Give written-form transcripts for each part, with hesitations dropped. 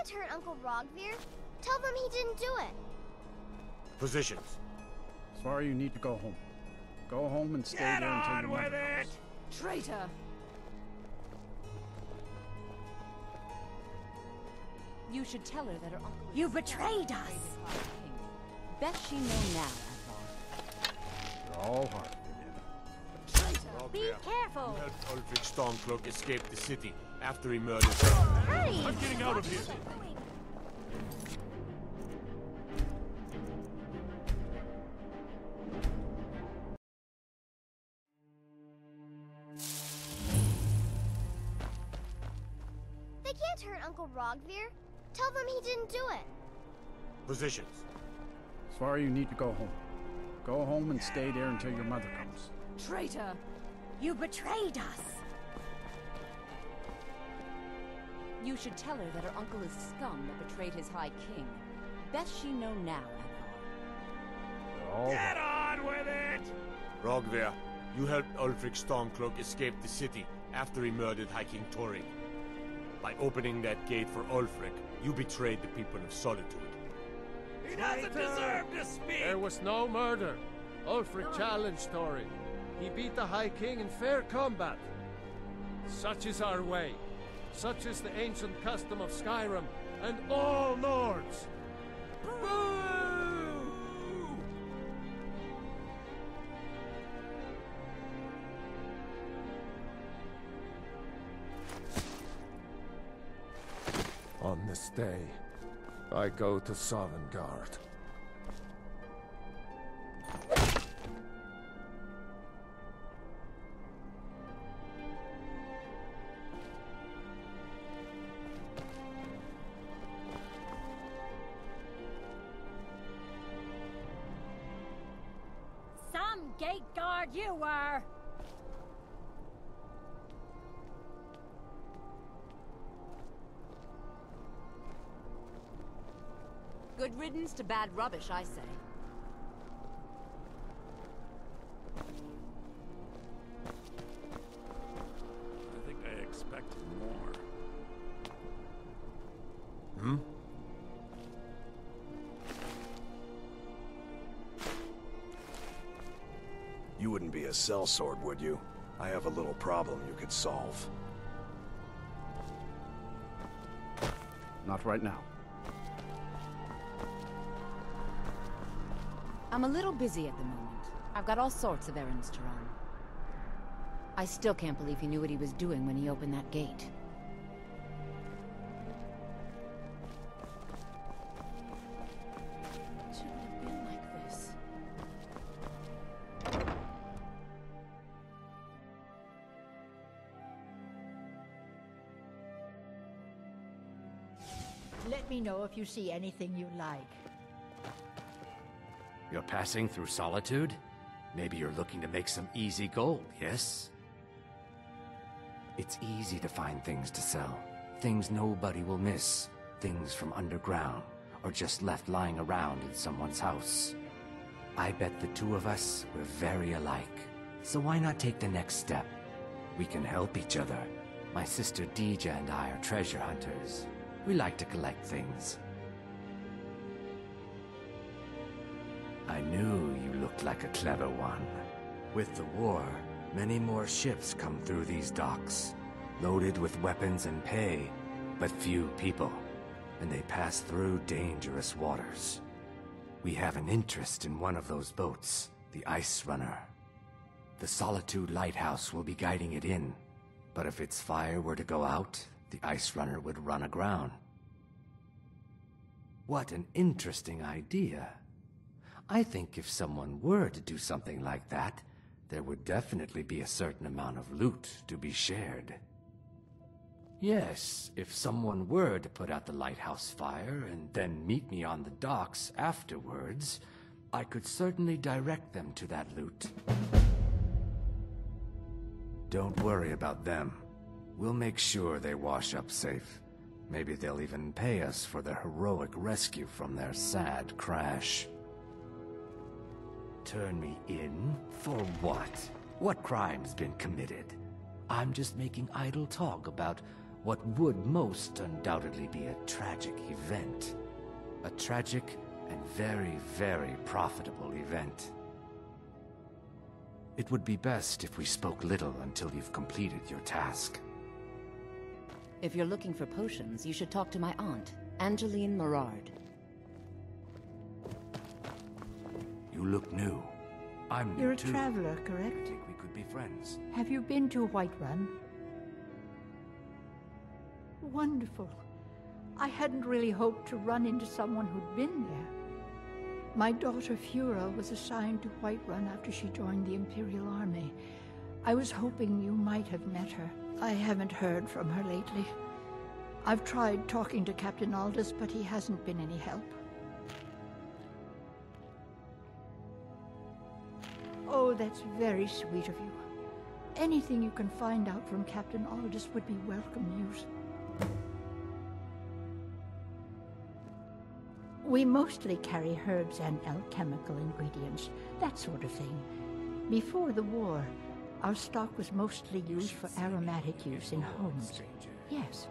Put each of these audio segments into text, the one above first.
can't hurt Uncle Rogvir. Tell them he didn't do it. Positions. Sorry, you need to go home. Go home and stay there until your mother comes. Traitor! You should tell her that her uncle... You betrayed us! Best she know now, Advar. You're all hard. Traitor! Be careful! You helped Ulfric Stormcloak escape the city after he murdered... Hurry! I'm getting out of here! They can't hurt Uncle Rogvir. Tell them he didn't do it. Positions. Sorry, you need to go home. Go home and stay there until your mother comes. Traitor! You betrayed us! You should tell her that her uncle is scum that betrayed his High King. Best she know now, Advar. You're all Get on with it! Rogvir, you helped Ulfric Stormcloak escape the city after he murdered High King Torrig. By opening that gate for Ulfric, you betrayed the people of Solitude. He doesn't deserve to speak! There was no murder. Ulfric challenged Torrig. He beat the High King in fair combat. Such is our way. Such is the ancient custom of Skyrim and all Nords. Boo! On this day, I go to Sovngarde. Some gate guard you were! Good riddance to bad rubbish, I say. I think I expected more. Hmm? You wouldn't be a sellsword, would you? I have a little problem you could solve. Not right now. I'm a little busy at the moment. I've got all sorts of errands to run. I still can't believe he knew what he was doing when he opened that gate. It shouldn't have been like this. Let me know if you see anything you like. You're passing through Solitude? Maybe you're looking to make some easy gold, yes? It's easy to find things to sell. Things nobody will miss. Things from underground, or just left lying around in someone's house. I bet the two of us were very alike. So why not take the next step? We can help each other. My sister Dija and I are treasure hunters. We like to collect things. I knew you looked like a clever one. With the war, many more ships come through these docks, loaded with weapons and pay, but few people, and they pass through dangerous waters. We have an interest in one of those boats, the Ice Runner. The Solitude Lighthouse will be guiding it in, but if its fire were to go out, the Ice Runner would run aground. What an interesting idea. I think if someone were to do something like that, there would definitely be a certain amount of loot to be shared. Yes, if someone were to put out the lighthouse fire and then meet me on the docks afterwards, I could certainly direct them to that loot. Don't worry about them. We'll make sure they wash up safe. Maybe they'll even pay us for their heroic rescue from their sad crash. Turn me in? For what? What crime's been committed? I'm just making idle talk about what would most undoubtedly be a tragic event. A tragic and very, very profitable event. It would be best if we spoke little until you've completed your task. If you're looking for potions, you should talk to my aunt, Angeline Morard. You look new. I'm new You're a too. traveler, I correct? think we could be friends. Have you been to Whiterun? Wonderful. I hadn't really hoped to run into someone who'd been there. My daughter Fura was assigned to Whiterun after she joined the Imperial Army. I was hoping you might have met her. I haven't heard from her lately. I've tried talking to Captain Aldous, but he hasn't been any help. Oh, that's very sweet of you. Anything you can find out from Captain Aldous would be welcome news. We mostly carry herbs and alchemical ingredients, that sort of thing. Before the war, our stock was mostly used for aromatic use in homes. Yes.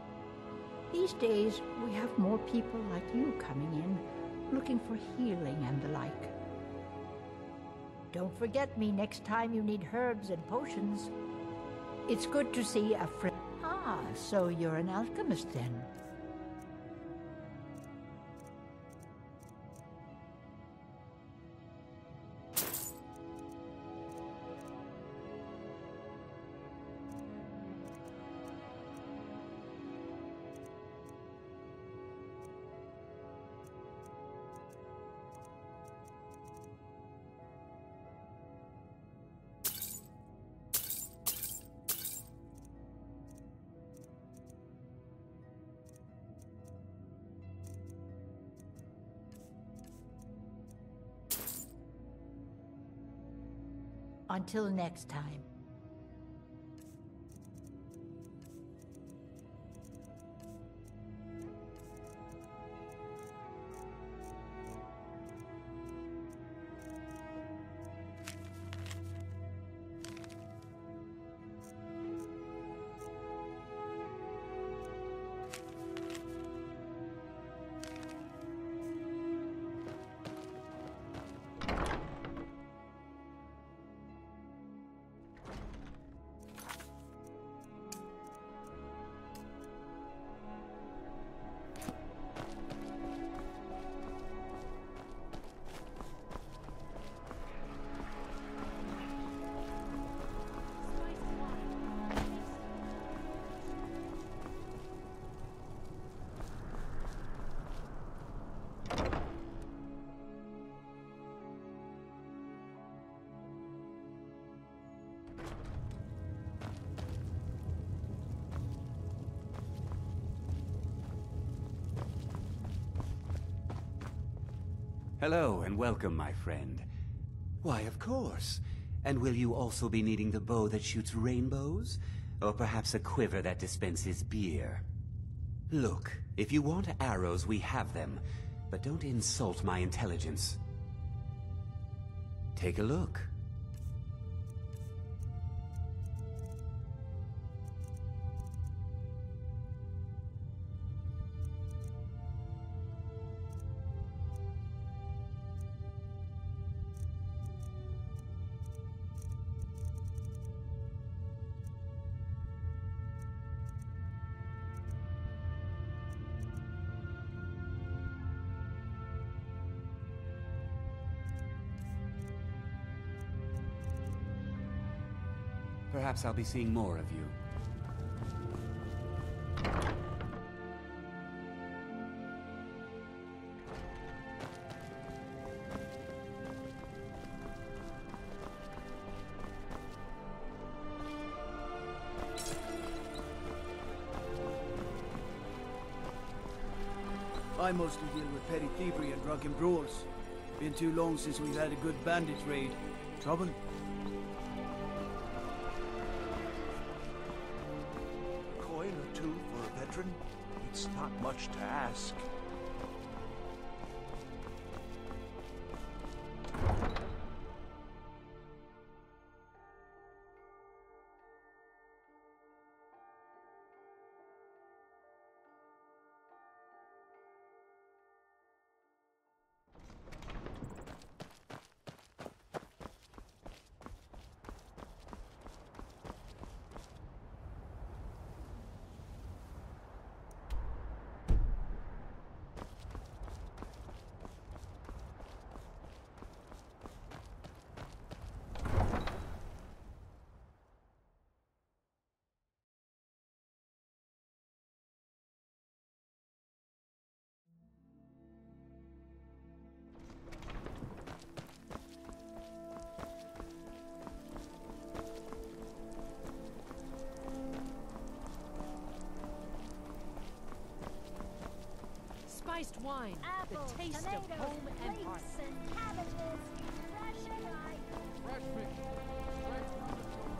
These days, we have more people like you coming in, looking for healing and the like. Don't forget me next time you need herbs and potions. It's good to see a friend. Ah, so you're an alchemist then. Until next time. Hello and welcome, my friend. Why, of course. And will you also be needing the bow that shoots rainbows? Or perhaps a quiver that dispenses beer? Look, if you want arrows, we have them. But don't insult my intelligence. Take a look. Perhaps I'll be seeing more of you. I mostly deal with petty thievery and drunken brawls. Been too long since we've had a good bandit raid. Trouble? Coin or two for a veteran? It's not much to ask. wine, Apples, the taste tomatoes, of home and heart. leeks, and cabbages, fresh and ripe. Fresh meat. Straight from the farm.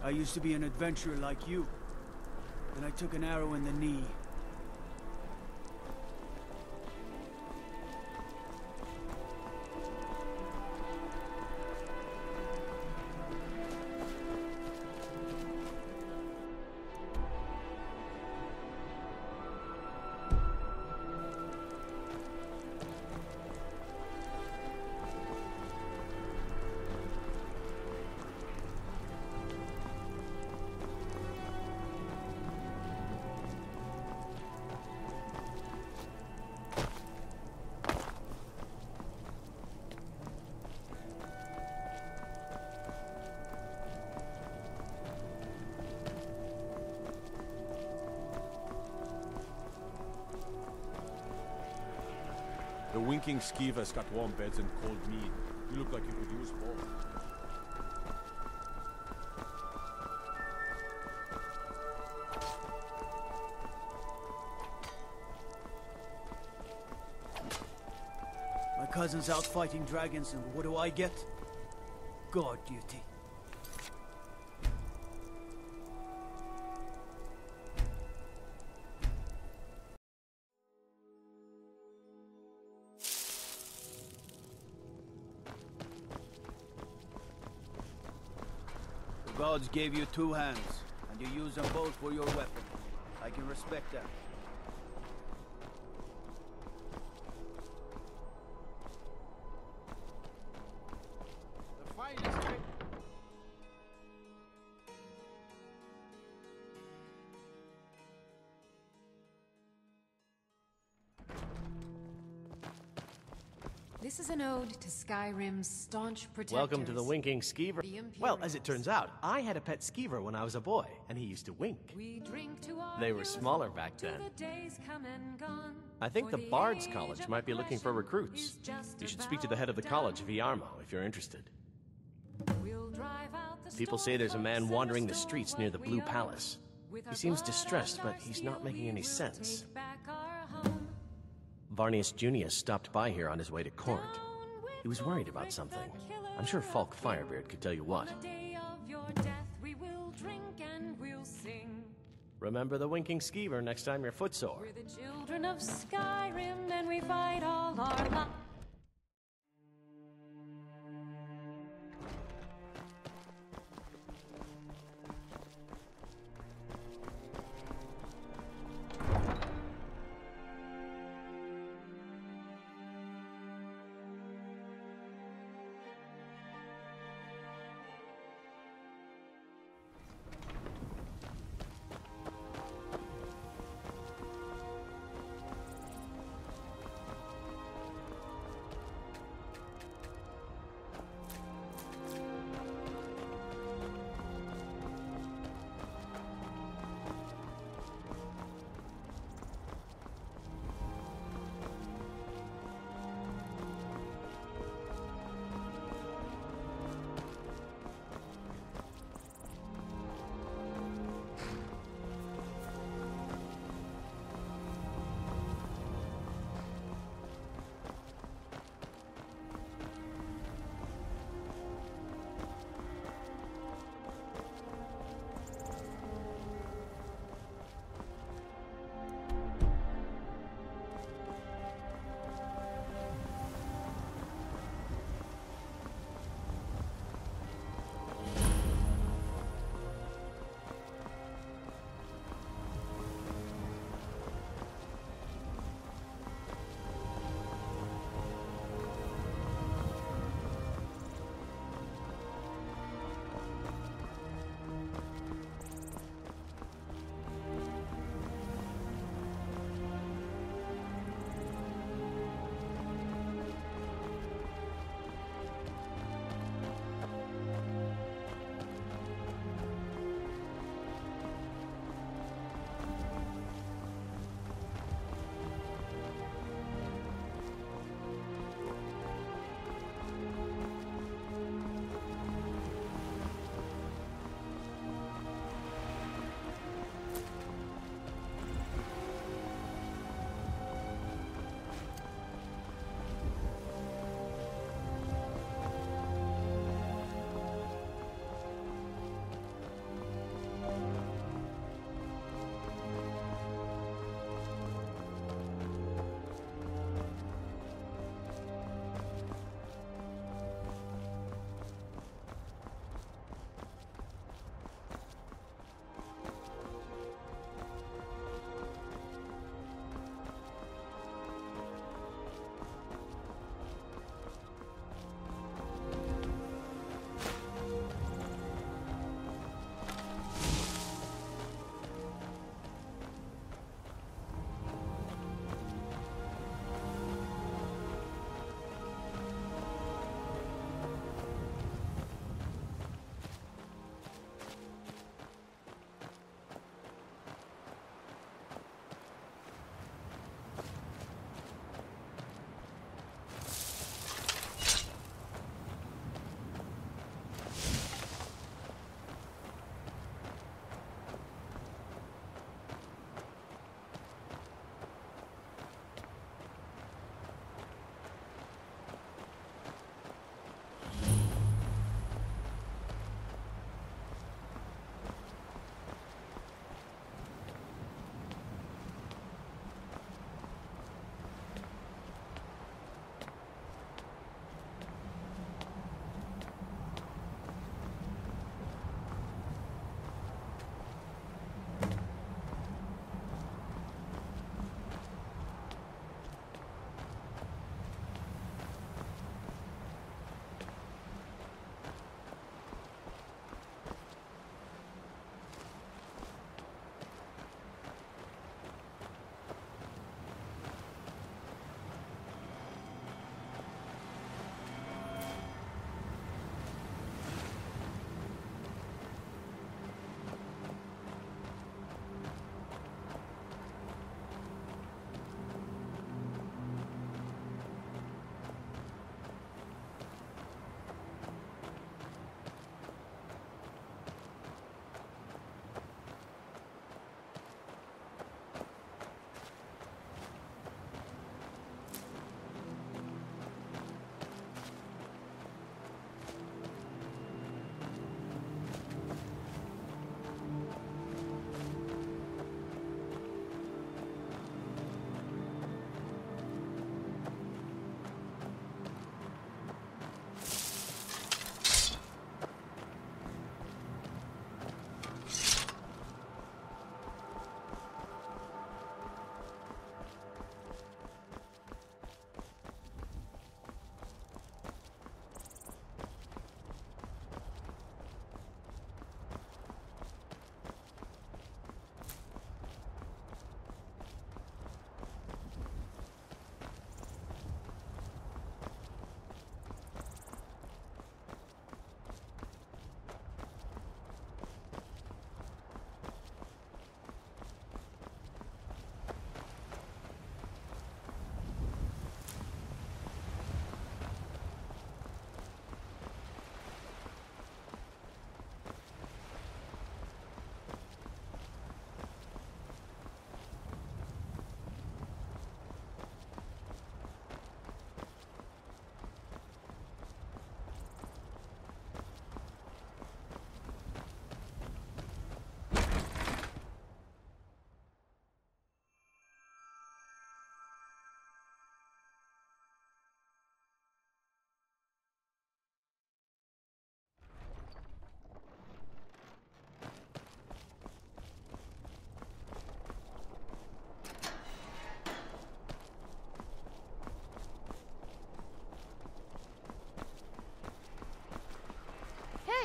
I used to be an adventurer like you. Then I took an arrow in the knee. The winking skeever's got warm beds and cold mead. You look like you could use both. My cousin's out fighting dragons, and what do I get? Guard duty. The gods gave you two hands, and you use them both for your weapons. I can respect that. The finest thing. This is an ode to Skyrim's staunch protectors. Welcome to the winking skeever. The Well, as it turns out, I had a pet skeever when I was a boy, and he used to wink. We drink to our They were youth, smaller back to then. the days come and gone. I think For the Bard's age College of might be looking for oppression recruits. is just You should speak to about the head of the college, Viarmo, if you're interested. We'll drive out the People say there's a man storm wandering the clouds and streets near the restore Blue what we Palace. own. With He our seems blood distressed, on our but he's steel, not making we any will sense. take back our home. Varnius Junius stopped by here on his way to Corinth. He was worried about something. I'm sure Falk Firebeard could tell you what. On the day of your death, we will drink and we'll sing. Remember the winking skeever next time you're footsore. We're the children of Skyrim, and we fight all our lives.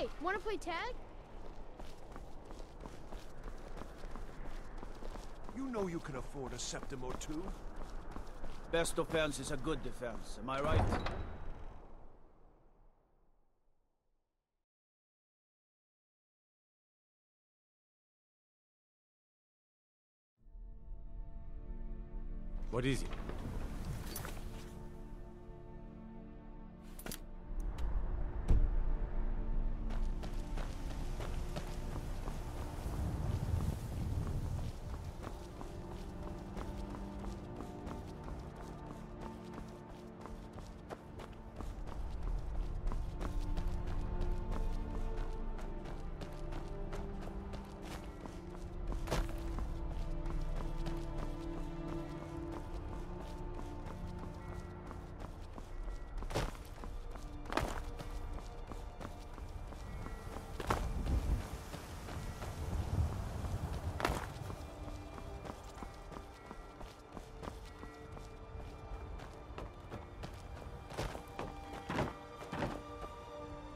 Hey, wanna play tag? You know you can afford a septim or two. Best offense is a good defense, am I right? What is it?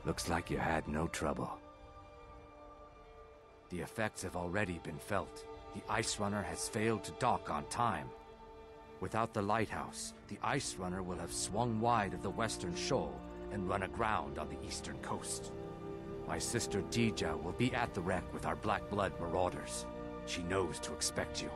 Looks like you had no trouble. The effects have already been felt. The Ice Runner has failed to dock on time. Without the lighthouse, the Ice Runner will have swung wide of the western shoal and run aground on the eastern coast. My sister Dija will be at the wreck with our Black Blood marauders. She knows to expect you.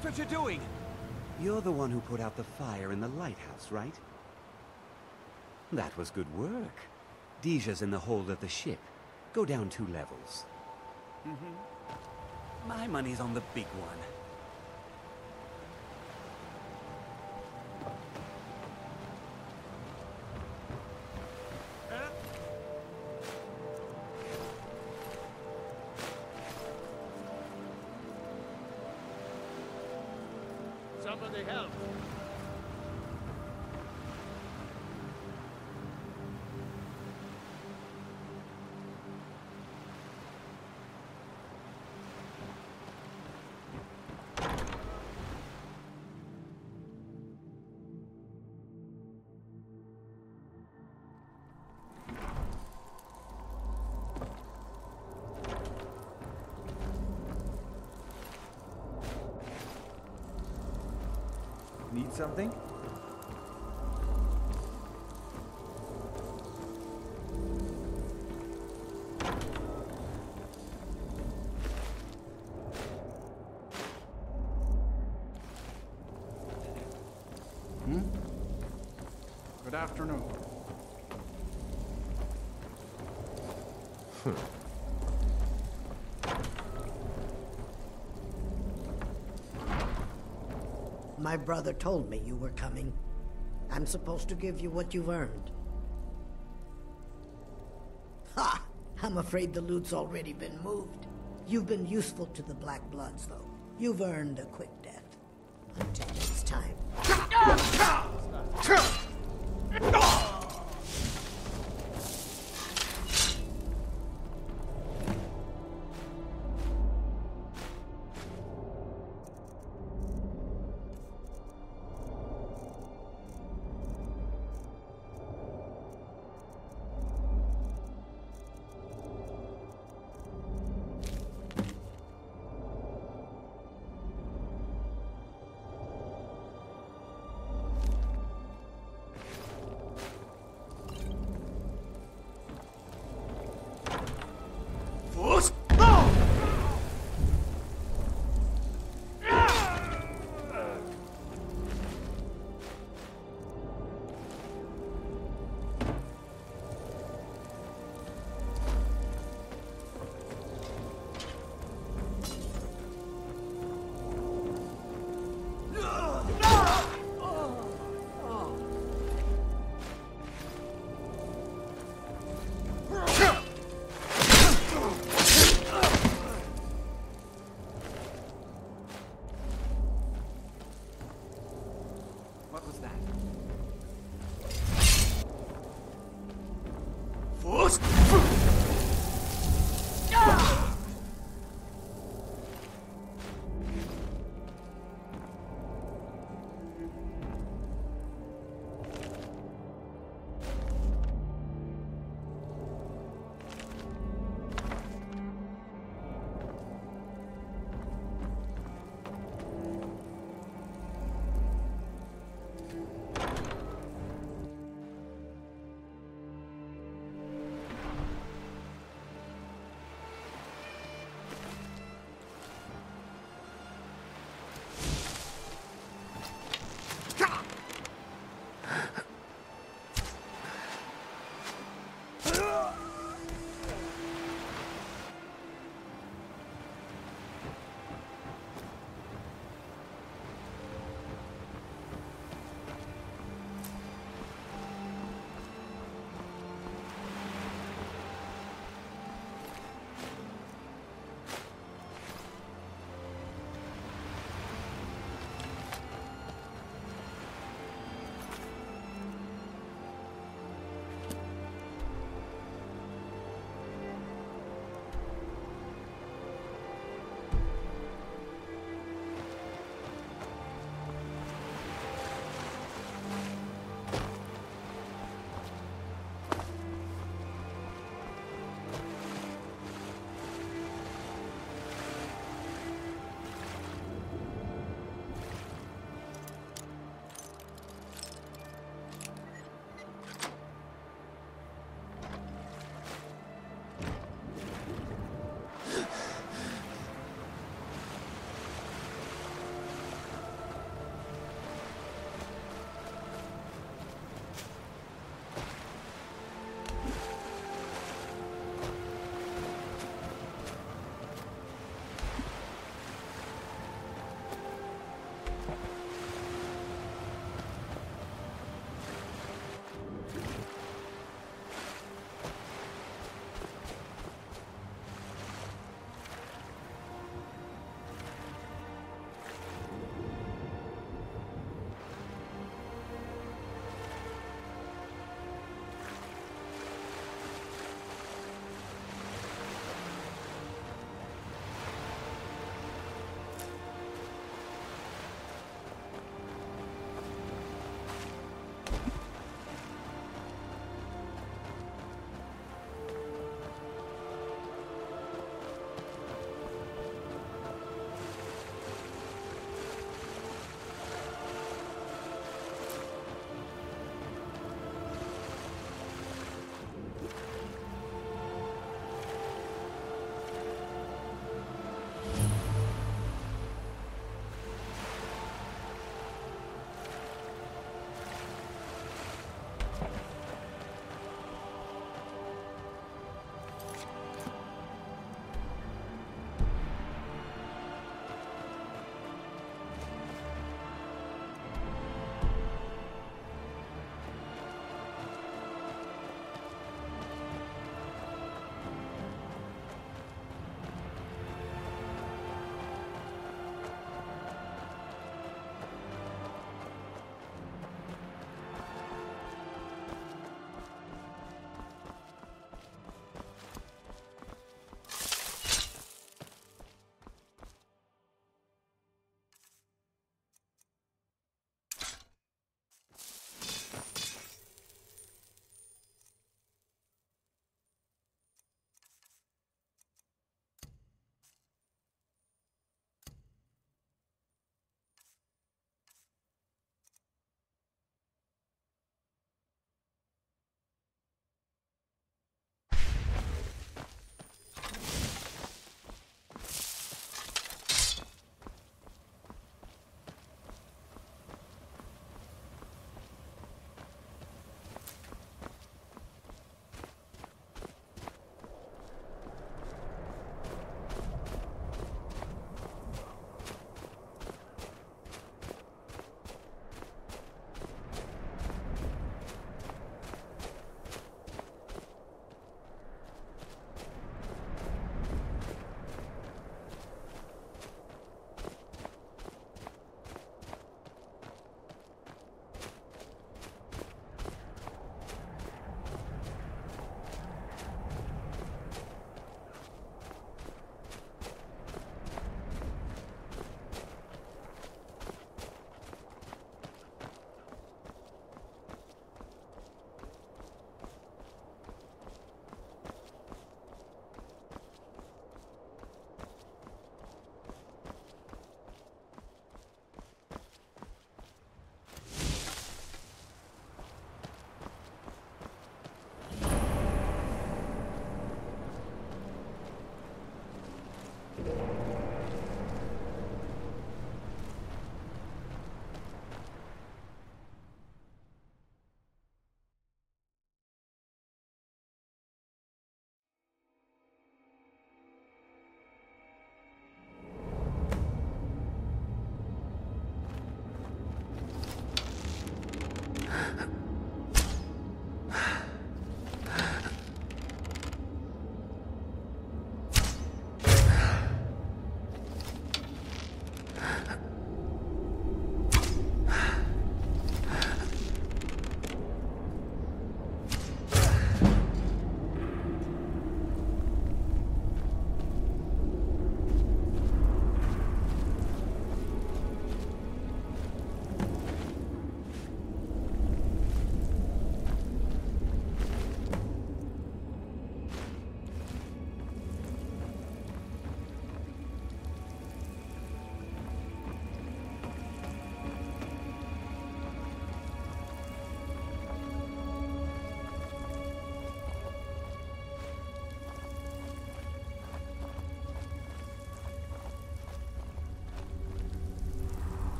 Watch what you're doing! You're the one who put out the fire in the lighthouse, right? That was good work. Deja's in the hold of the ship. Go down 2 levels. My money's on the big one. Somebody help! Need something? Good afternoon. My brother told me you were coming. I'm supposed to give you what you've earned. Ha! I'm afraid the loot's already been moved. You've been useful to the Black Bloods, though. You've earned a quick death. Until next time.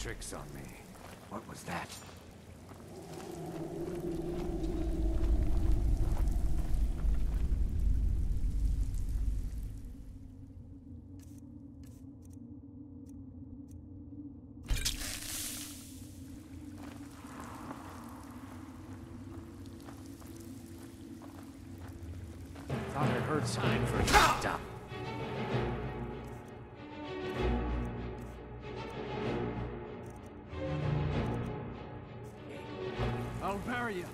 tricks on me. What was that? Thought I heard Time for a stop. I'll bury you.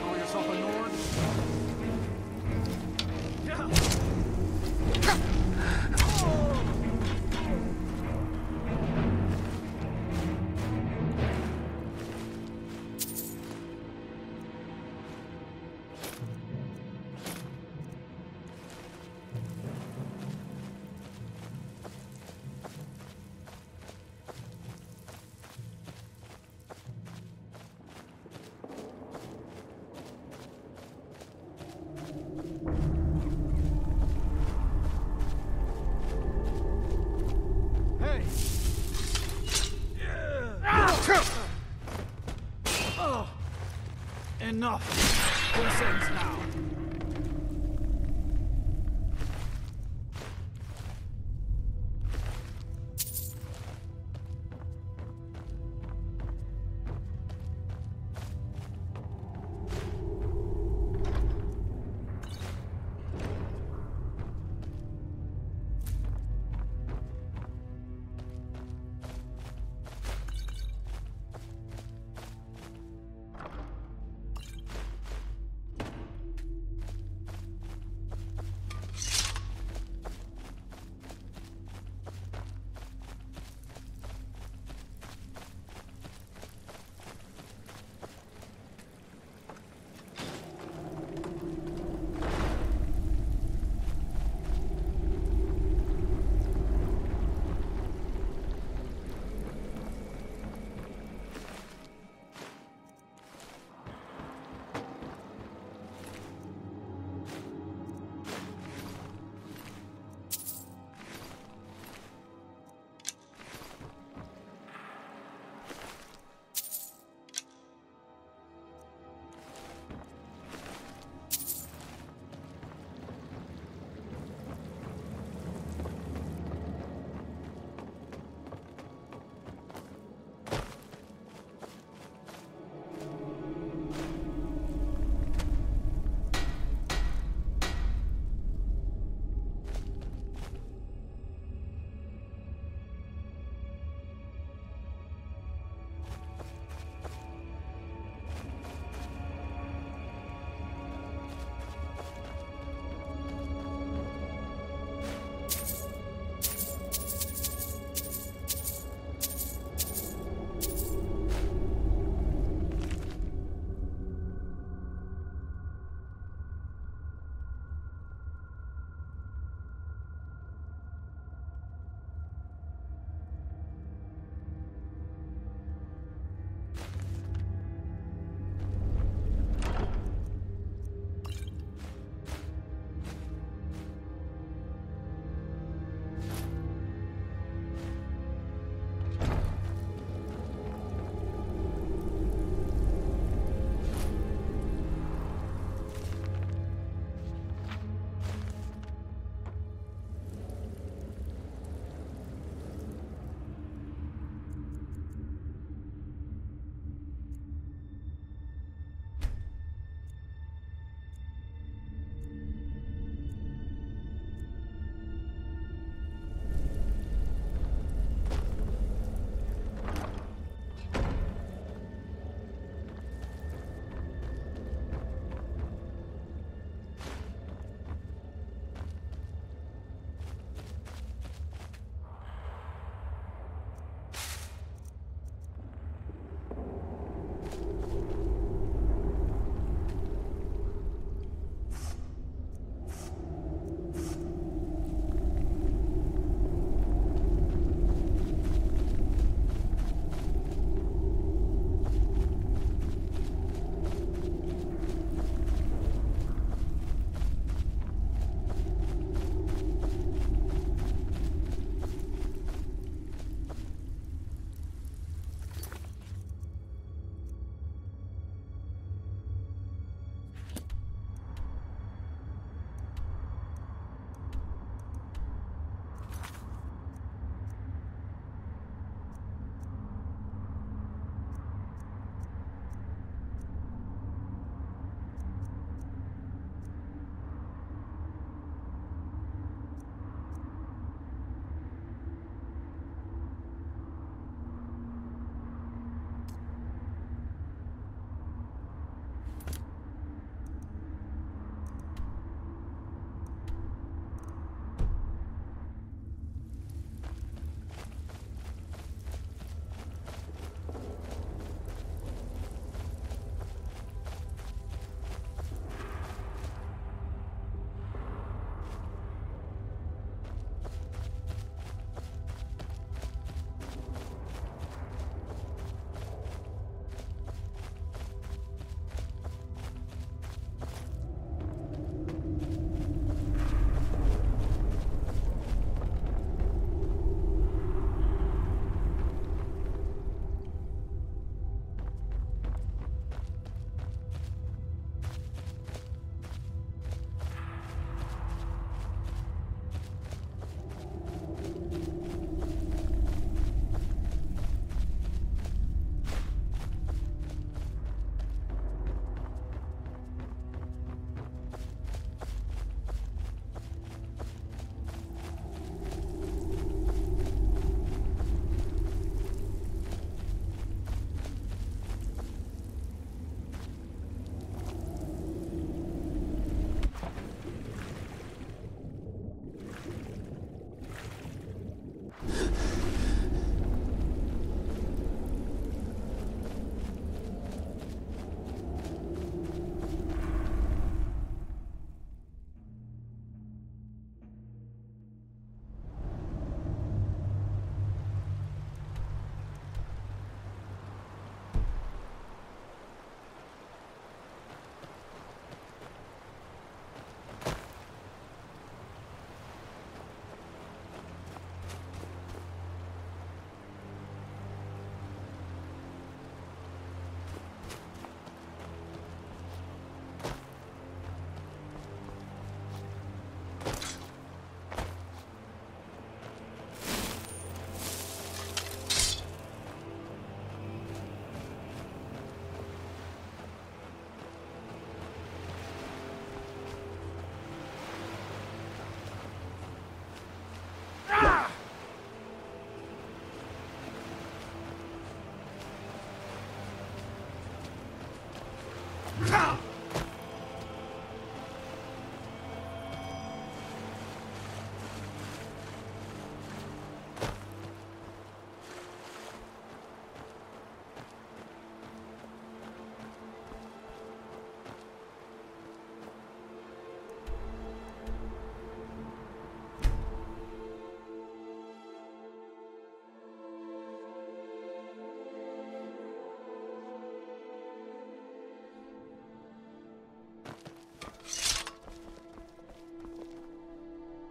Call yourself a Nord? Hey! Enough! This ends now.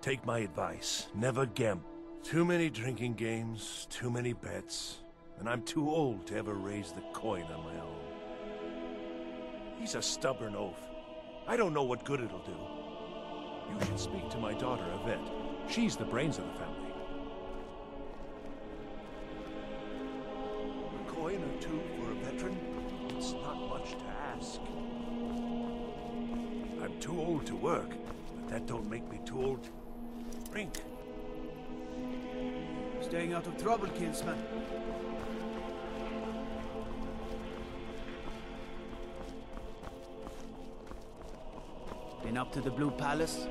Take my advice. Never gamble. Too many drinking games, too many bets, and I'm too old to ever raise the coin on my own. He's a stubborn oaf. I don't know what good it'll do. You should speak to my daughter, Yvette. She's the brains of the family. A coin or two for a veteran? It's not much to ask. I'm too old to work, but that don't make me too old to drink. Staying out of trouble, kinsman. Been up to the Blue Palace?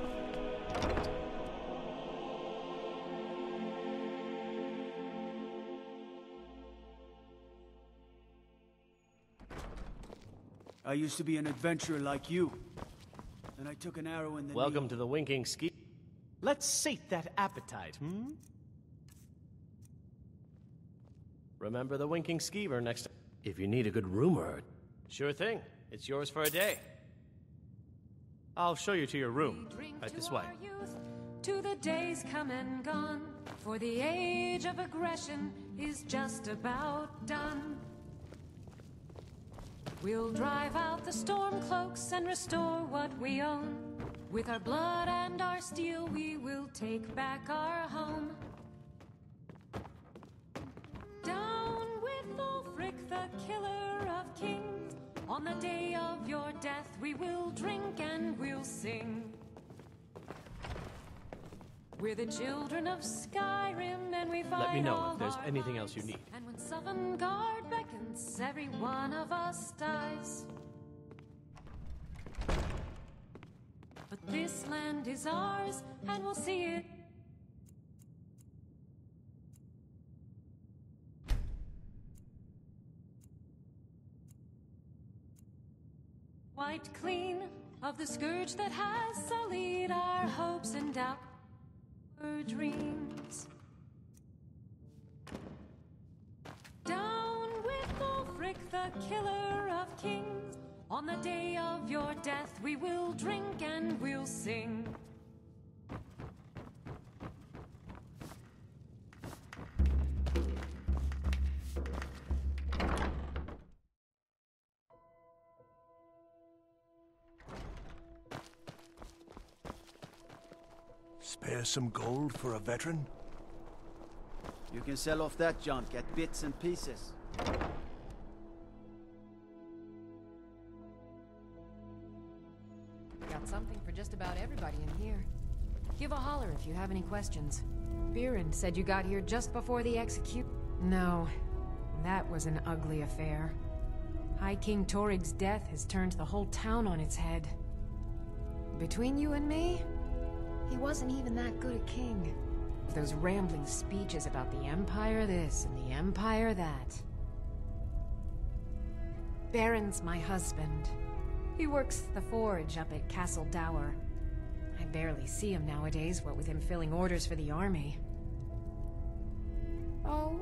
I used to be an adventurer like you. Then I took an arrow in the Welcome knee. to the Winking Ski. Let's sate that appetite, hmm? Remember the Winking Skeever next time. If you need a good rumor, sure thing. It's yours for a day. I'll show you to your room. Right this way. To the days come and gone, for the age of aggression is just about done. We'll drive out the storm cloaks and restore what we own. With our blood and our steel, we will take back our home. Down with Ulfric, the killer of kings. On the day of your death, we will drink and we'll sing. We're the children of Skyrim, and we fight. Let me know all if there's our anything else fights. you need. And when Sovngarde beckons, every one of us dies. But this land is ours, and we'll see it. Wiped clean of the scourge that has sullied our hopes and our dreams. Down with Ulfric, the killer of kings. On the day of your death, we will drink and we'll sing. Spare some gold for a veteran? You can sell off that junk at bits and pieces. Got something for just about everybody in here. Give a holler if you have any questions. Biren said you got here just before the execute. No, that was an ugly affair. High King Torig's death has turned the whole town on its head. Between you and me, he wasn't even that good a king. Those rambling speeches about the Empire this and the Empire that. Baron's my husband. He works the forge up at Castle Dower. I barely see him nowadays, what with him filling orders for the army. Oh,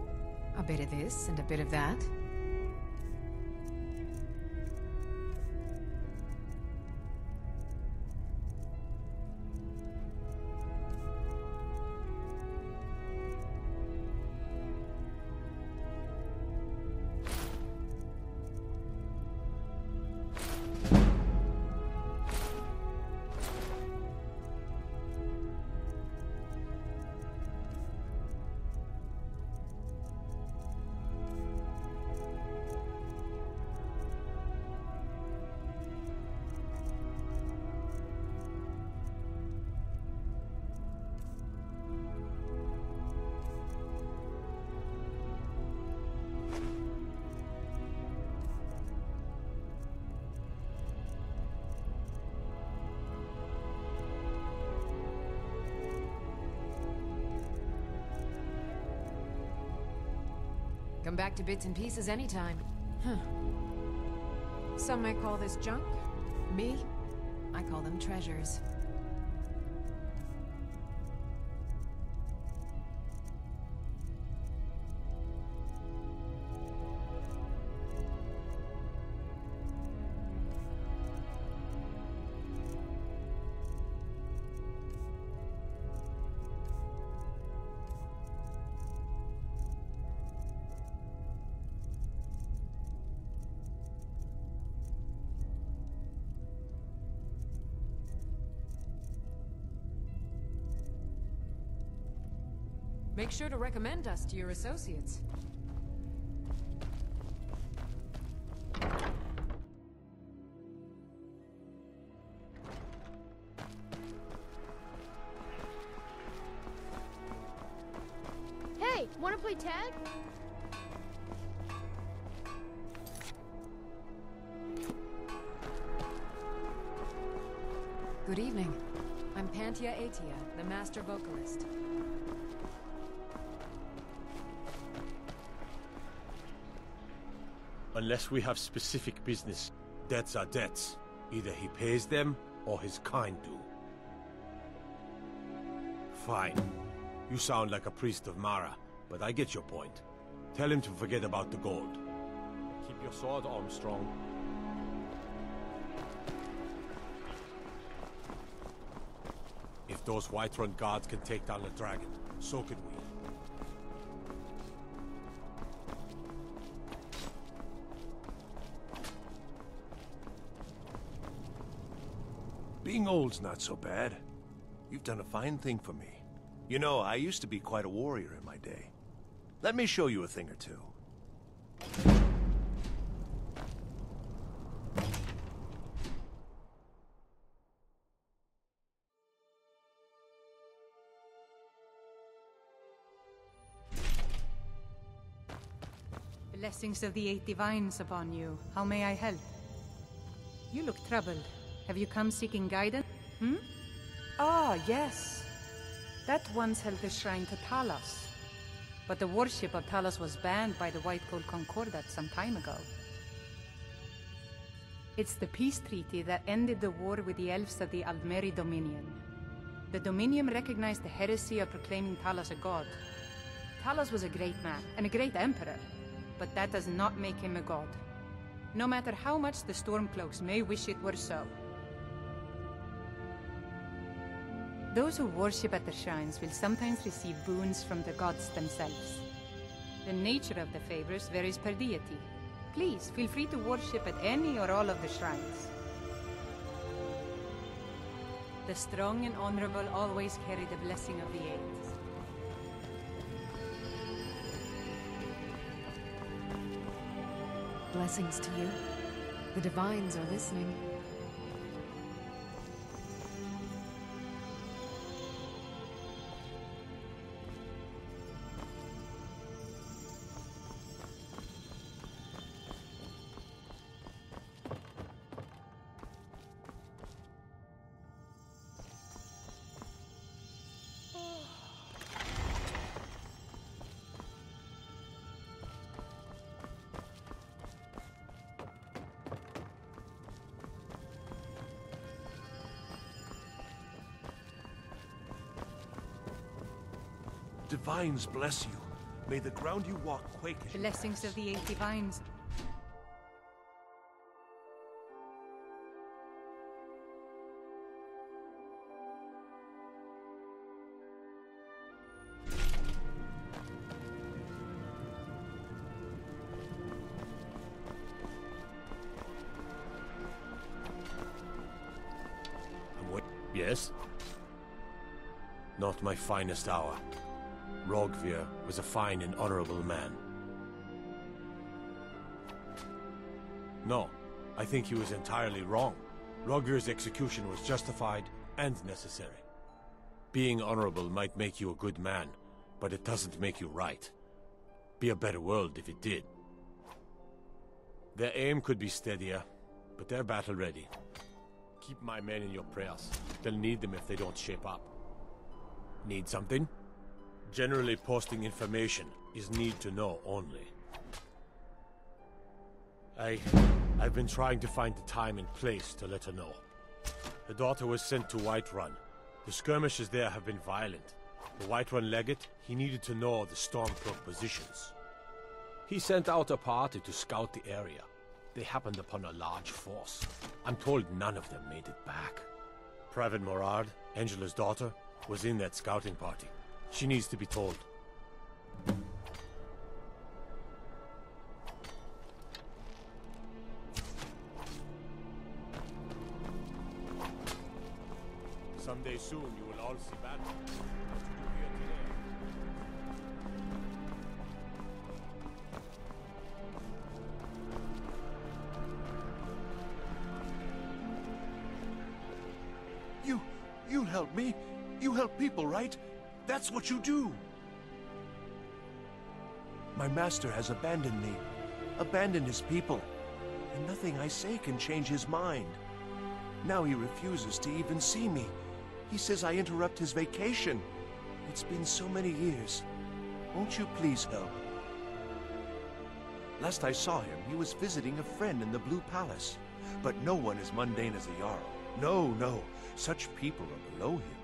a bit of this and a bit of that. Come back to bits and pieces anytime. Huh. Some might call this junk. Me, I call them treasures. Make sure to recommend us to your associates. Hey, wanna play tag? Good evening. I'm Pantia Atia, the master vocalist. Unless we have specific business, debts are debts. Either he pays them, or his kind do. Fine. You sound like a priest of Mara, but I get your point. Tell him to forget about the gold. Keep your sword, Armstrong. If those Whiterun guards can take down the dragon, so can we. Being old's not so bad. You've done a fine thing for me. You know, I used to be quite a warrior in my day. Let me show you a thing or two. Blessings of the 8 divines upon you. How may I help? You look troubled. Have you come seeking guidance? Ah, yes. That once held the shrine to Talos. But the worship of Talos was banned by the White Gold Concordat some time ago. It's the peace treaty that ended the war with the elves of the Aldmeri Dominion. The Dominion recognized the heresy of proclaiming Talos a god. Talos was a great man, and a great emperor, but that does not make him a god. No matter how much the Stormcloaks may wish it were so. Those who worship at the shrines will sometimes receive boons from the gods themselves. The nature of the favors varies per deity. Please, feel free to worship at any or all of the shrines. The strong and honorable always carry the blessing of the Eight. Blessings to you. The divines are listening. Divines bless you. May the ground you walk quake as you Blessings pass. of the 8 divines. Yes? Not my finest hour. Rogvir was a fine and honorable man. No, I think he was entirely wrong. Rogvir's execution was justified and necessary. Being honorable might make you a good man, but it doesn't make you right. Be a better world if it did. Their aim could be steadier, but they're battle ready. Keep my men in your prayers. They'll need them if they don't shape up. Need something? Generally, posting information is need to know only. I've been trying to find the time and place to let her know. Her daughter was sent to Whiterun. The skirmishes there have been violent. The Whiterun legate, he needed to know the Stormcloak positions. He sent out a party to scout the area. They happened upon a large force. I'm told none of them made it back. Private Morard, Angela's daughter, was in that scouting party. She needs to be told. Someday soon you will all see battle. What you do here today. You'll help me. You help people, right? That's what you do. My master has abandoned me. Abandoned his people. And nothing I say can change his mind. Now he refuses to even see me. He says I interrupt his vacation. It's been so many years. Won't you please help? Last I saw him, he was visiting a friend in the Blue Palace. But no one as mundane as a Jarl. No. Such people are below him.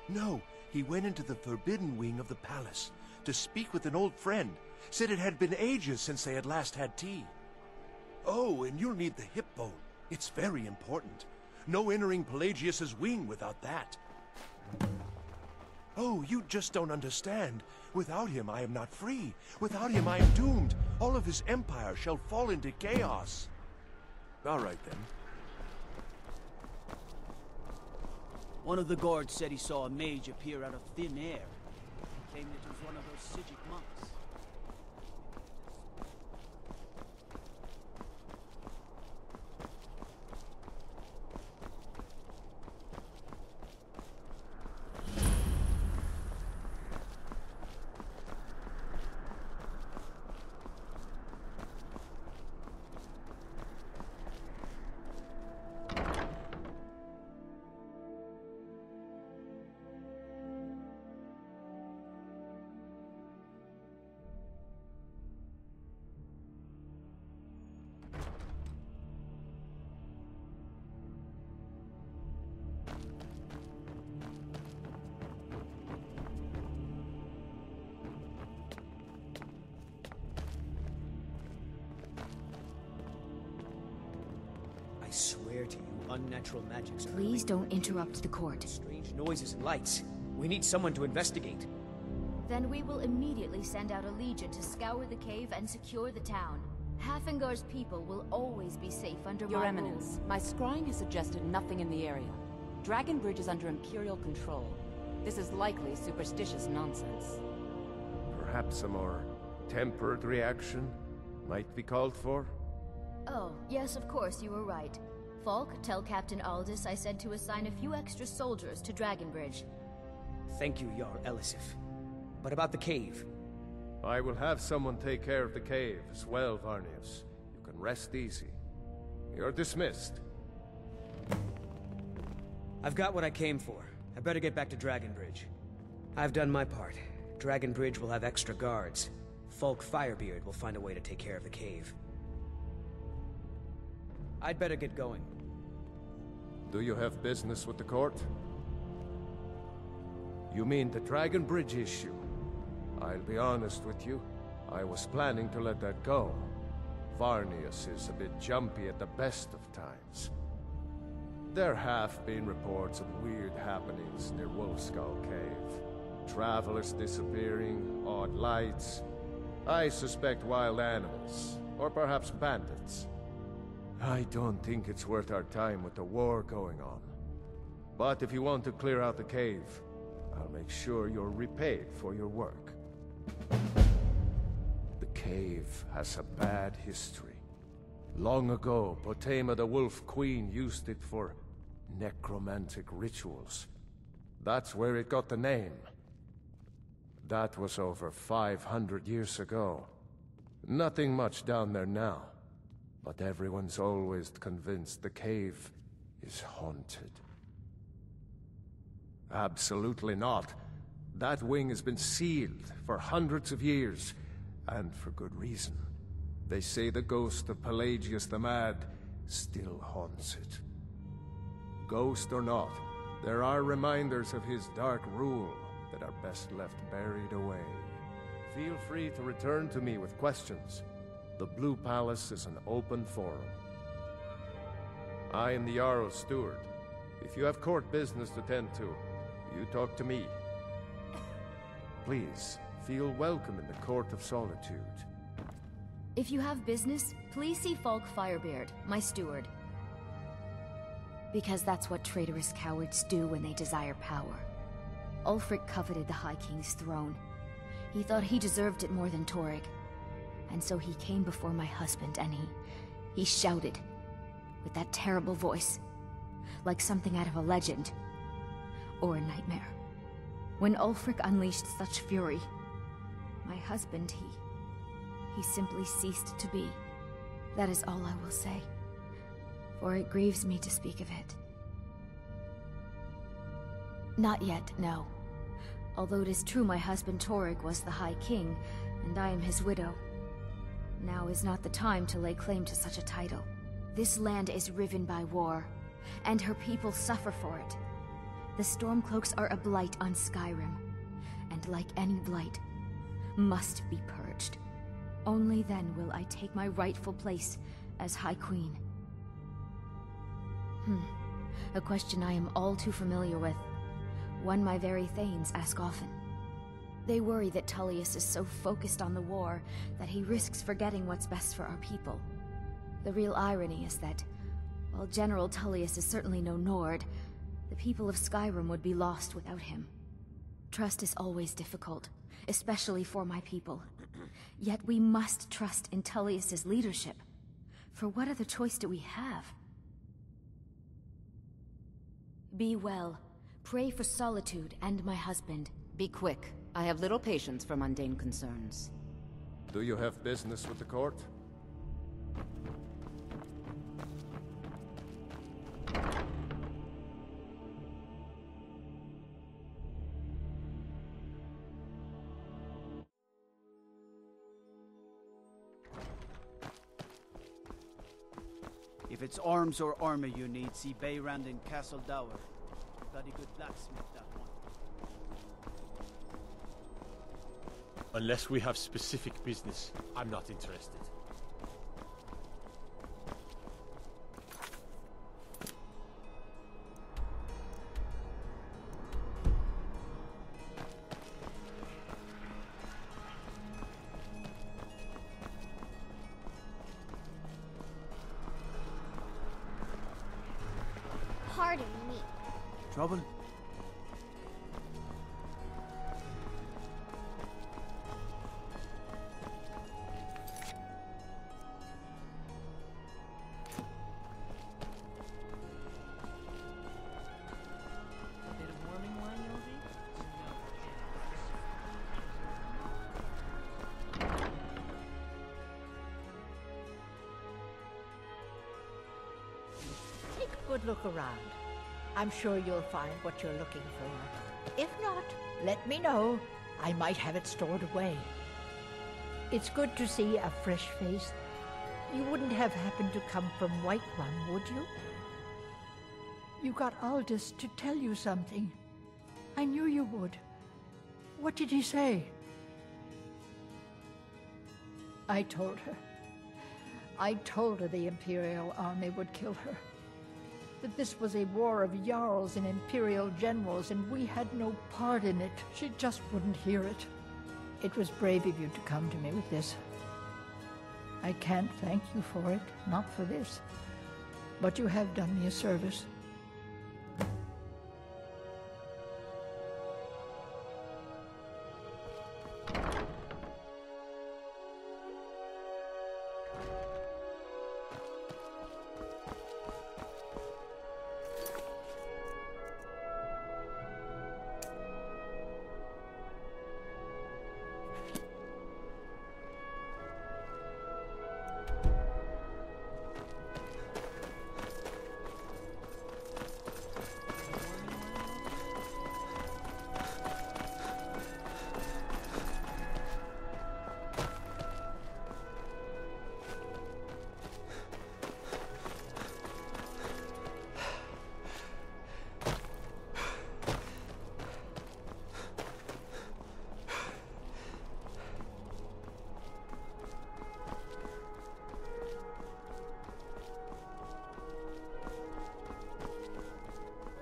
No, he went into the forbidden wing of the palace to speak with an old friend. Said it had been ages since they had last had tea. Oh, and you'll need the hip bone. It's very important. No entering Pelagius's wing without that. Oh, you just don't understand. Without him, I am not free. Without him, I am doomed. All of his empire shall fall into chaos. All right, then. One of the guards said he saw a mage appear out of thin air. He claimed it was one of those Sijic monks. I swear to you, unnatural magics are... Please don't interrupt the court. Strange noises and lights. We need someone to investigate. Then we will immediately send out a legion to scour the cave and secure the town. Hafingar's people will always be safe under Your my Eminence, rule. my scrying has suggested nothing in the area. Dragon Bridge is under Imperial control. This is likely superstitious nonsense. Perhaps a more tempered reaction might be called for? Oh, yes, of course, you were right. Falk, tell Captain Aldous I said to assign a few extra soldiers to Dragon Bridge. Thank you, Jarl Elisif. But about the cave? I will have someone take care of the cave as well, Varnius. You can rest easy. You're dismissed. I've got what I came for. I better get back to Dragon Bridge. I've done my part. Dragon Bridge will have extra guards. Falk Firebeard will find a way to take care of the cave. I'd better get going. Do you have business with the court? You mean the Dragon Bridge issue? I'll be honest with you. I was planning to let that go. Varnius is a bit jumpy at the best of times. There have been reports of weird happenings near Wolfskull Cave. Travelers disappearing, odd lights. I suspect wild animals, or perhaps bandits. I don't think it's worth our time with the war going on. But if you want to clear out the cave, I'll make sure you're repaid for your work. The cave has a bad history. Long ago, Potema the Wolf Queen used it for necromantic rituals. That's where it got the name. That was over 500 years ago. Nothing much down there now. But everyone's always convinced the cave is haunted. Absolutely not. That wing has been sealed for hundreds of years, and for good reason. They say the ghost of Pelagius the Mad still haunts it. Ghost or not, there are reminders of his dark rule that are best left buried away. Feel free to return to me with questions. The Blue Palace is an open forum. I am the Jarl's steward. If you have court business to tend to, you talk to me. Please, feel welcome in the Court of Solitude. If you have business, please see Falk Firebeard, my steward. Because that's what traitorous cowards do when they desire power. Ulfric coveted the High King's throne. He thought he deserved it more than Torrig. And so he came before my husband and he shouted with that terrible voice. like something out of a legend. Or a nightmare. When Ulfric unleashed such fury, my husband, he simply ceased to be. That is all I will say, for it grieves me to speak of it. Not yet, no. Although it is true my husband Torygg was the High King, and I am his widow. Now is not the time to lay claim to such a title. This land is riven by war, and her people suffer for it. The Stormcloaks are a blight on Skyrim, and like any blight, must be purged. Only then will I take my rightful place as High Queen. A question I am all too familiar with. One my very Thanes ask often. They worry that Tullius is so focused on the war that he risks forgetting what's best for our people. The real irony is that, while General Tullius is certainly no Nord, the people of Skyrim would be lost without him. Trust is always difficult, especially for my people. Yet we must trust in Tullius's leadership. For what other choice do we have? Be well. Pray for Solitude and my husband. Be quick. I have little patience for mundane concerns. Do you have business with the court? If it's arms or armor you need, see Beyrand in Castle Dower. Bloody good blacksmith, that one. Unless we have specific business, I'm not interested. Pardon me. Trouble? Take a good look around. I'm sure you'll find what you're looking for. If not, let me know. I might have it stored away. It's good to see a fresh face. You wouldn't have happened to come from Whiterun, would you? You got Aldous to tell you something. I knew you would. What did he say? I told her. I told her the Imperial army would kill her. That this was a war of Jarls and Imperial generals, and we had no part in it. She just wouldn't hear it. It was brave of you to come to me with this. I can't thank you for it, not for this. But you have done me a service.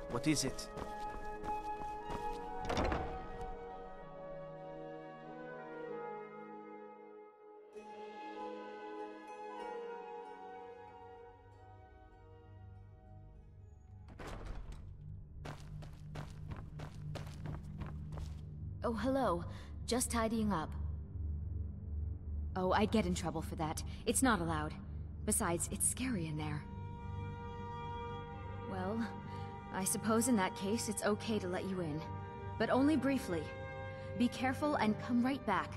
What is it? Oh, hello. Just tidying up. Oh, I'd get in trouble for that. It's not allowed. Besides, it's scary in there. Well, I suppose in that case it's okay to let you in. But only briefly. Be careful and come right back.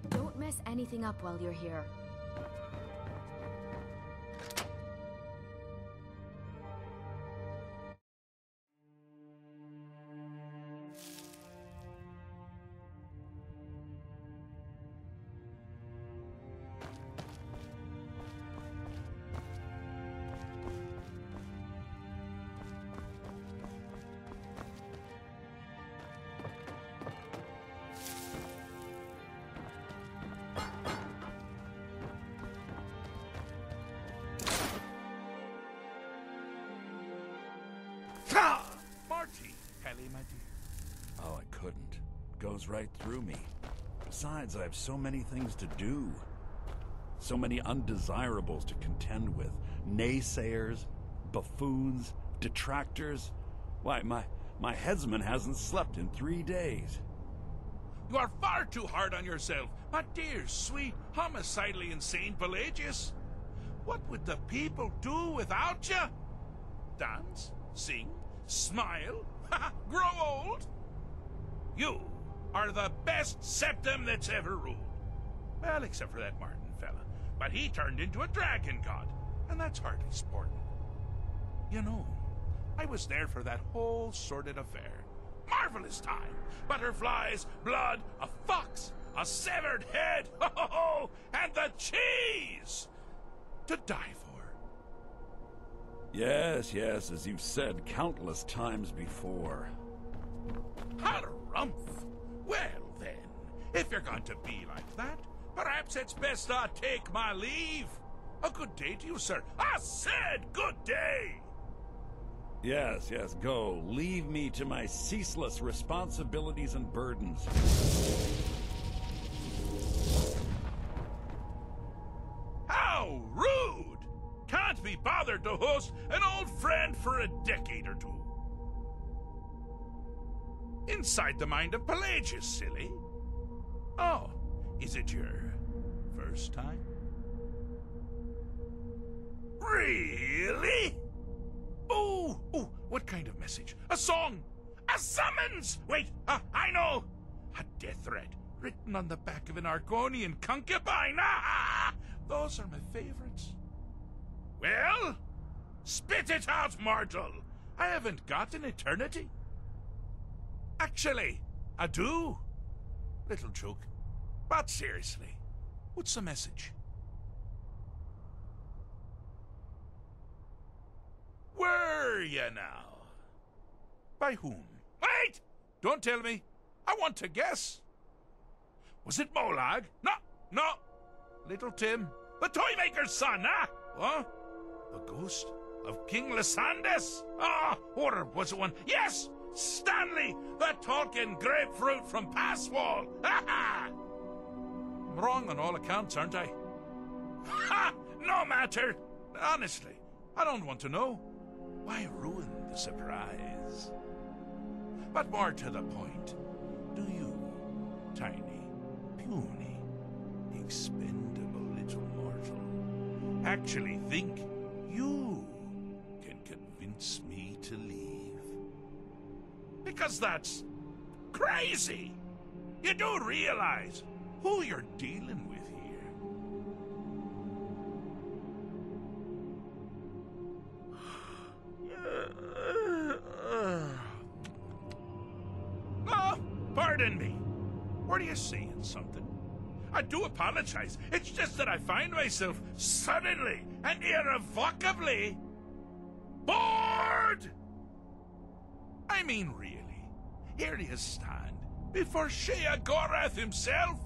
Don't mess anything up while you're here. Marty! Kelly, my dear. Oh, I couldn't. It goes right through me. Besides, I have so many things to do. So many undesirables to contend with. Naysayers, buffoons, detractors. Why, my headsman hasn't slept in 3 days. You are far too hard on yourself, my dear, sweet, homicidally insane Pelagius. What would the people do without you? Dance? Sing? Smile? Grow old? You are the best septum that's ever ruled. Well, except for that Martin fella. But he turned into a dragon god, and that's hardly sporting. You know, I was there for that whole sordid affair. Marvelous time. Butterflies, blood, a fox, a severed head, and the cheese to die for. Yes, as you've said countless times before. Harumph! Well then, if you're going to be like that, perhaps it's best I take my leave. A good day to you, sir. I said good day! Yes, go. Leave me to my ceaseless responsibilities and burdens. How rude! Can't be bothered to host an old friend for a decade or two. Inside the mind of Pelagius, silly. Oh, is it your first time? Really? Oh, what kind of message? A song? A summons? Wait, I know! A death threat written on the back of an Argonian concubine. Those are my favorites. Well, spit it out, mortal. I haven't got an eternity. Actually, I do. Little joke. But seriously, what's the message? Were you now? By whom? Wait! Don't tell me. I want to guess. Was it Molag? No. Little Tim. The Toymaker's son, huh? Huh? The ghost of King Lysandes? Or was it one? Yes! Stanley, the talking grapefruit from Passwall! I'm wrong on all accounts, aren't I? Ha! No matter! Honestly, I don't want to know. Why ruin the surprise? But more to the point, do you, tiny, puny, expendable little mortal, actually think you can convince me to leave? Because that's crazy! You do realize who you're dealing with here. Oh, pardon me. Were you saying something? I do apologize. It's just that I find myself suddenly and irrevocably bored! I mean, really, here you stand before Sheogorath himself,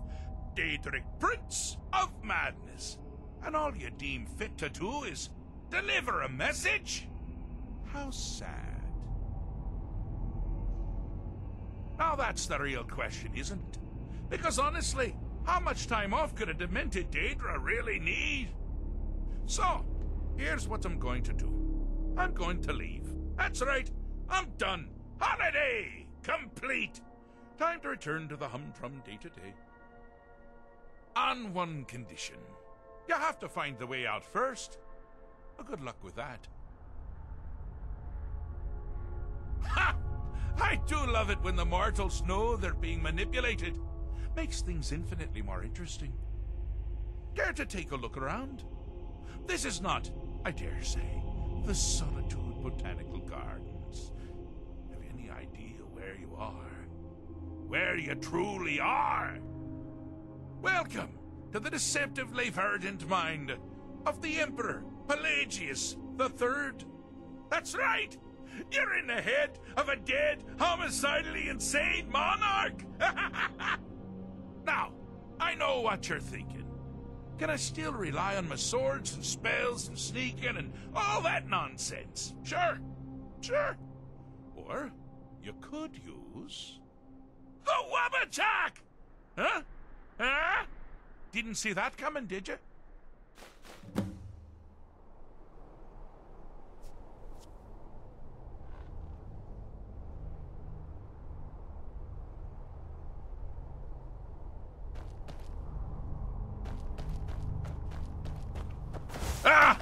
Daedric Prince of Madness, and all you deem fit to do is deliver a message? How sad. Now that's the real question, isn't it? Because honestly, how much time off could a demented Daedra really need? So, here's what I'm going to do. I'm going to leave. That's right, I'm done. Holiday complete. Time to return to the humdrum day-to-day. On one condition. You have to find the way out first. Well, good luck with that. Ha! I do love it when the mortals know they're being manipulated. Makes things infinitely more interesting. Care to take a look around? This is not, I dare say, the Solitude Botanical Gardens. Have you any idea where you are? Where you truly are? Welcome to the deceptively verdant mind of the Emperor Pelagius III. That's right! You're in the head of a dead, homicidally insane monarch! Now, I know what you're thinking. Can I still rely on my swords and spells and sneaking and all that nonsense? Sure, sure. Or you could use the Wabbajack! Huh? Huh? Didn't see that coming, did you? Ah!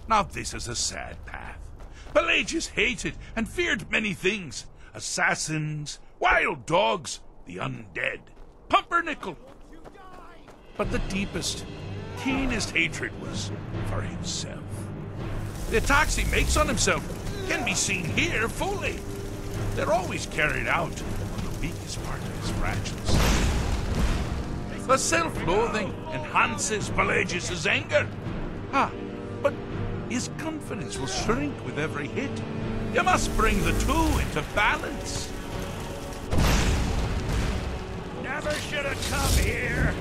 Now this is a sad path. Pelagius hated and feared many things. Assassins, wild dogs, the undead, pumpernickel. But the deepest, keenest hatred was for himself. The attacks he makes on himself can be seen here fully. They're always carried out on the weakest part of his fragile self. The self-loathing enhances Pelagius's anger. Ah, but his confidence will shrink with every hit. You must bring the two into balance. Never should have come here.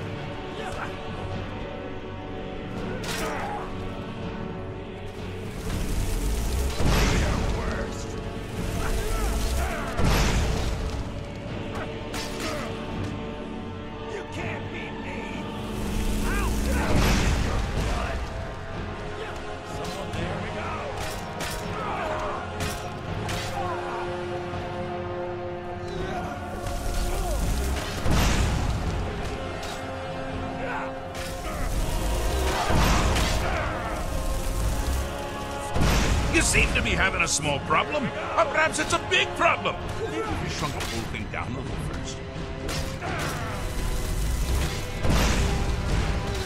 You seem to be having a small problem, or perhaps it's a big problem. Maybe we shrunk the whole thing down a little first.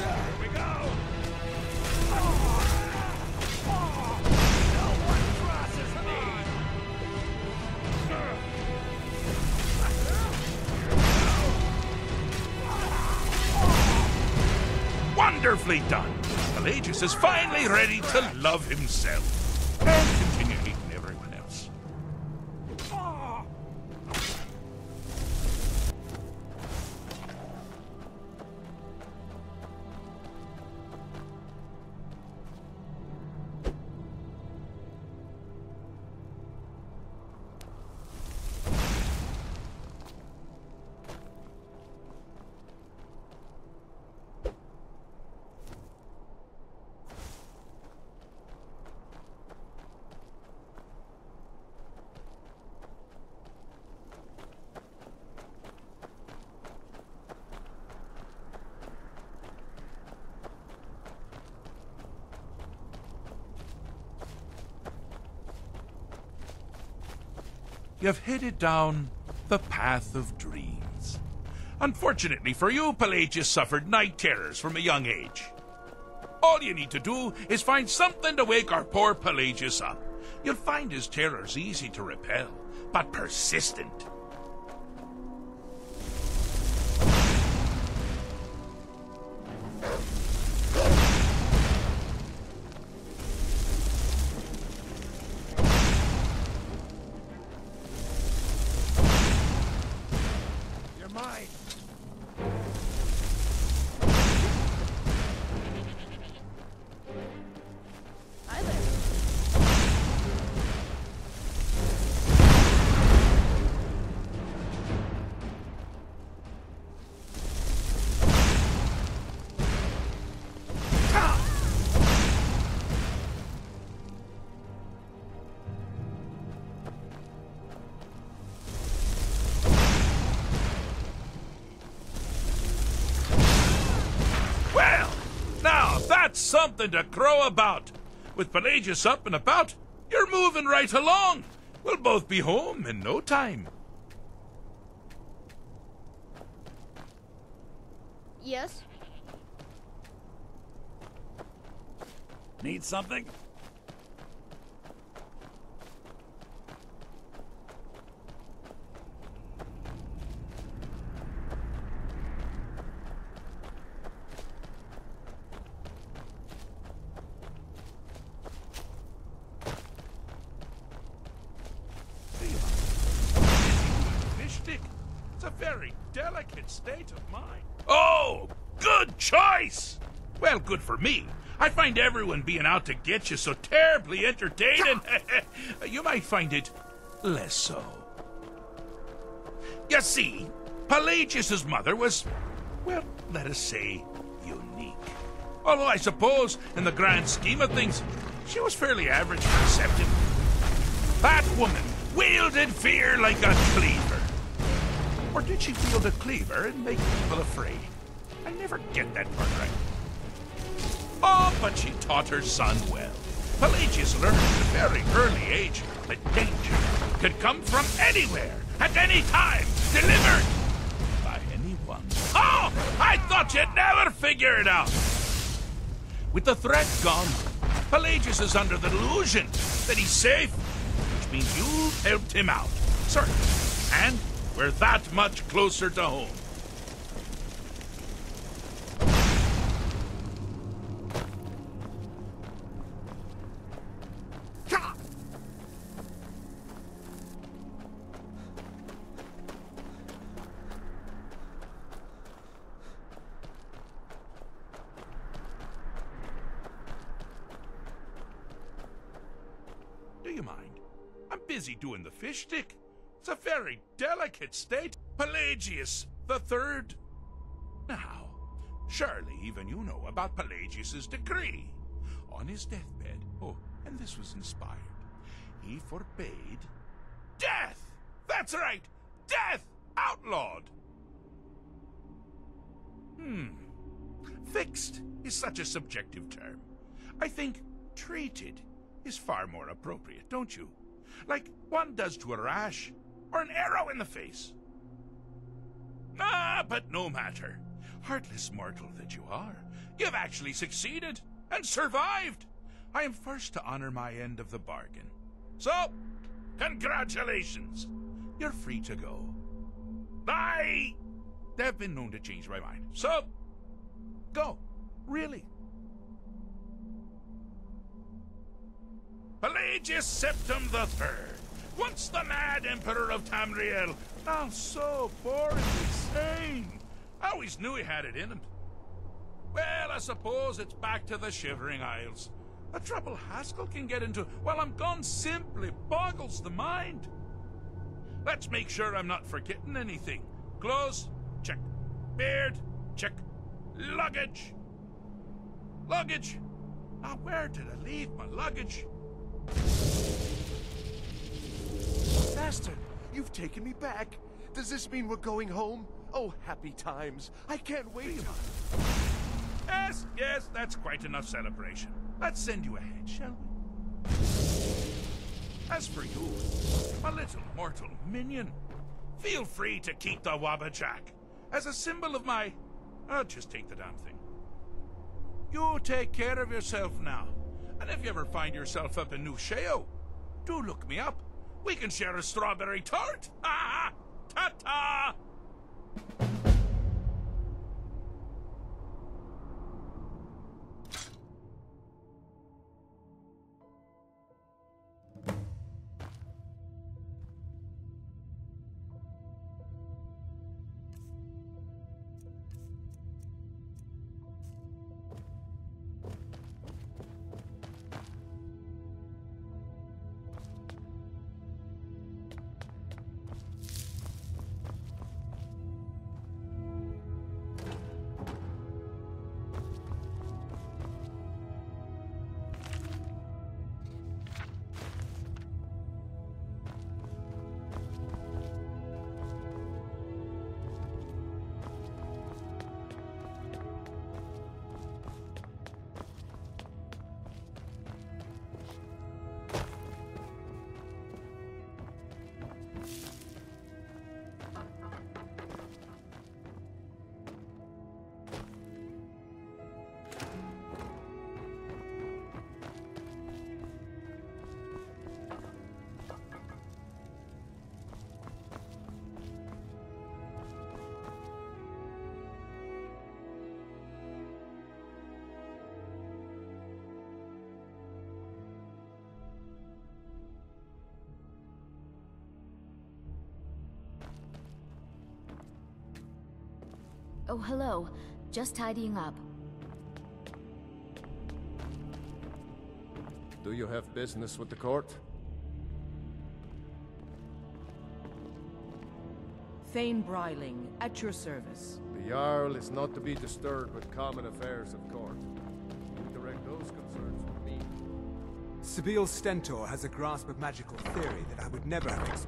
Here we go. No one crosses me. Wonderfully done. Pelagius is finally ready to love himself. And continue hating everyone else. You've headed down the path of dreams. Unfortunately for you, Pelagius suffered night terrors from a young age. All you need to do is find something to wake our poor Pelagius up. You'll find his terrors easy to repel, but persistent. That's something to crow about. With Pelagius up and about, you're moving right along. We'll both be home in no time. Yes? Need something? Fish stick. It's a very delicate state of mind. Oh, good choice! Well, good for me. I find everyone being out to get you so terribly entertaining. You might find it less so. You see, Pelagius's mother was, well, let us say, unique. Although I suppose, in the grand scheme of things, she was fairly average and receptive. That woman wielded fear like a cleaver. Or did she wield a cleaver and make people afraid? I never get that part right. Oh, but she taught her son well. Pelagius learned at a very early age that danger could come from anywhere, at any time, delivered by anyone. Oh, I thought you'd never figure it out. With the threat gone, Pelagius is under the delusion that he's safe, which means you've helped him out. Certainly. And we're that much closer to home. Do you mind? I'm busy doing the fish stick. It's a very delicate state. Pelagius the Third. Now, surely even you know about Pelagius's decree. On his deathbed, oh, and this was inspired, he forbade death! That's right! Death! Outlawed! Fixed is such a subjective term. I think treated is far more appropriate, don't you? Like one does to a rash, or an arrow in the face. Ah, but no matter. Heartless mortal that you are, you've actually succeeded and survived. I am first to honor my end of the bargain. So, congratulations. You're free to go. They've been known to change my mind. So, go. Really. Pelagius Septim the Third, once the mad emperor of Tamriel, now so boringly sane. I always knew he had it in him. Well, I suppose it's back to the Shivering Isles. The trouble Haskell can get into while I'm gone simply boggles the mind. Let's make sure I'm not forgetting anything. Clothes, check. Beard, check. Luggage. Luggage. Now, where did I leave my luggage? Master, you've taken me back. Does this mean we're going home? Oh, happy times. I can't wait. Yes, that's quite enough celebration. Let's send you ahead, shall we? As for you, my little mortal minion, feel free to keep the Wabbajack as a symbol of my... I'll just take the damn thing. You take care of yourself now. And if you ever find yourself up in New Sheo, do look me up. We can share a strawberry tart. Ha! Ta-ta! Oh, hello. Just tidying up. Do you have business with the court? Thane Bryling, at your service. The Jarl is not to be disturbed with common affairs of court. You direct those concerns with me. Sibyl Stentor has a grasp of magical theory that I would never have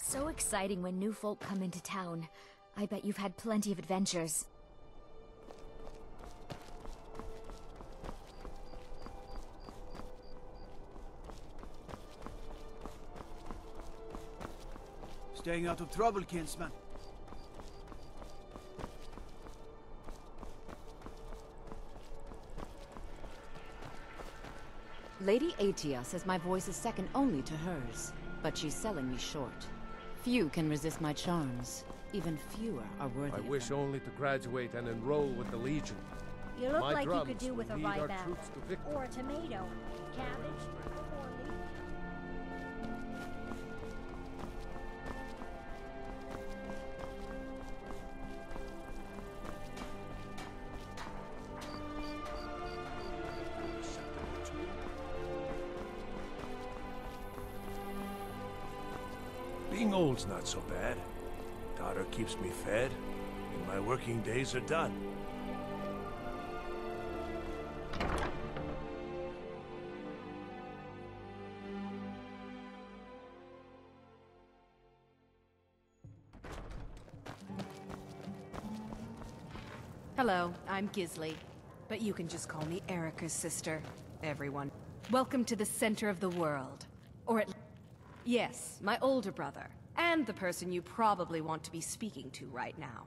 So exciting when new folk come into town. I bet you've had plenty of adventures. Staying out of trouble, kinsman. Lady Atia says my voice is second only to hers, but she's selling me short. Few can resist my charms. Even fewer are worthy I of wish them. only to graduate and enroll with the Legion. You look My like you drums could do with a will lead rye our battle. troops to victory. Or a tomato. Cabbage or leek. Being old's not so bad. Daughter keeps me fed, and my working days are done. Hello, I'm Gisli, but you can just call me Erica's sister, everyone. Welcome to the center of the world. Or at... Yes, my older brother, and the person you probably want to be speaking to right now.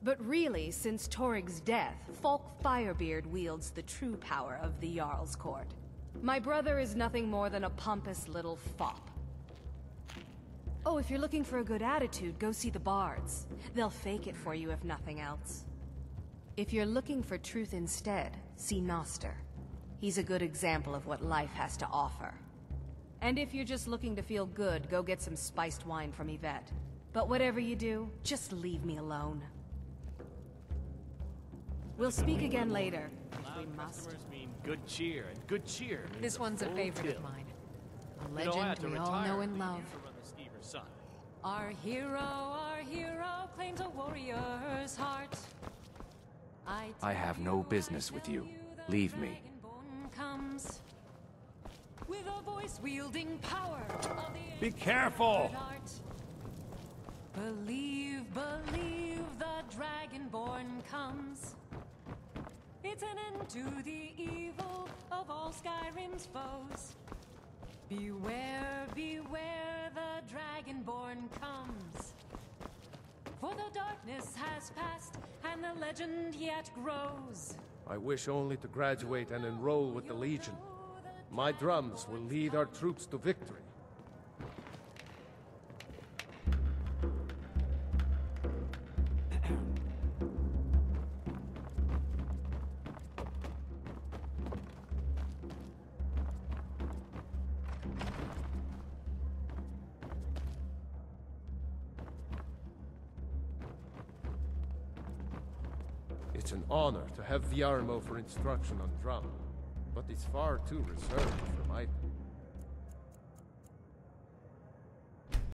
But really, since Torig's death, Falk Firebeard wields the true power of the Jarl's court. My brother is nothing more than a pompous little fop. Oh, if you're looking for a good attitude, go see the bards. They'll fake it for you if nothing else. If you're looking for truth instead, see Noster. He's a good example of what life has to offer. And if you're just looking to feel good, go get some spiced wine from Yvette. But whatever you do, just leave me alone. We'll speak again later, if we must. Customers mean good cheer, and good cheer means This one's a full favorite till. of mine. A You know, I had legend to we all retire know to and leave love. you to run the Skeever's son. Our hero claims a warrior's heart. I have no business with you. Leave me. Comes with a voice wielding power of the Be careful! art. Believe, the Dragonborn comes. It's an end to the evil of all Skyrim's foes. Beware, the Dragonborn comes. For the darkness has passed, and the legend yet grows. I wish only to graduate and enroll with the Legion. My drums will lead our troops to victory. It's an honor to have Viarmo for instruction on drum, but it's far too reserved for my...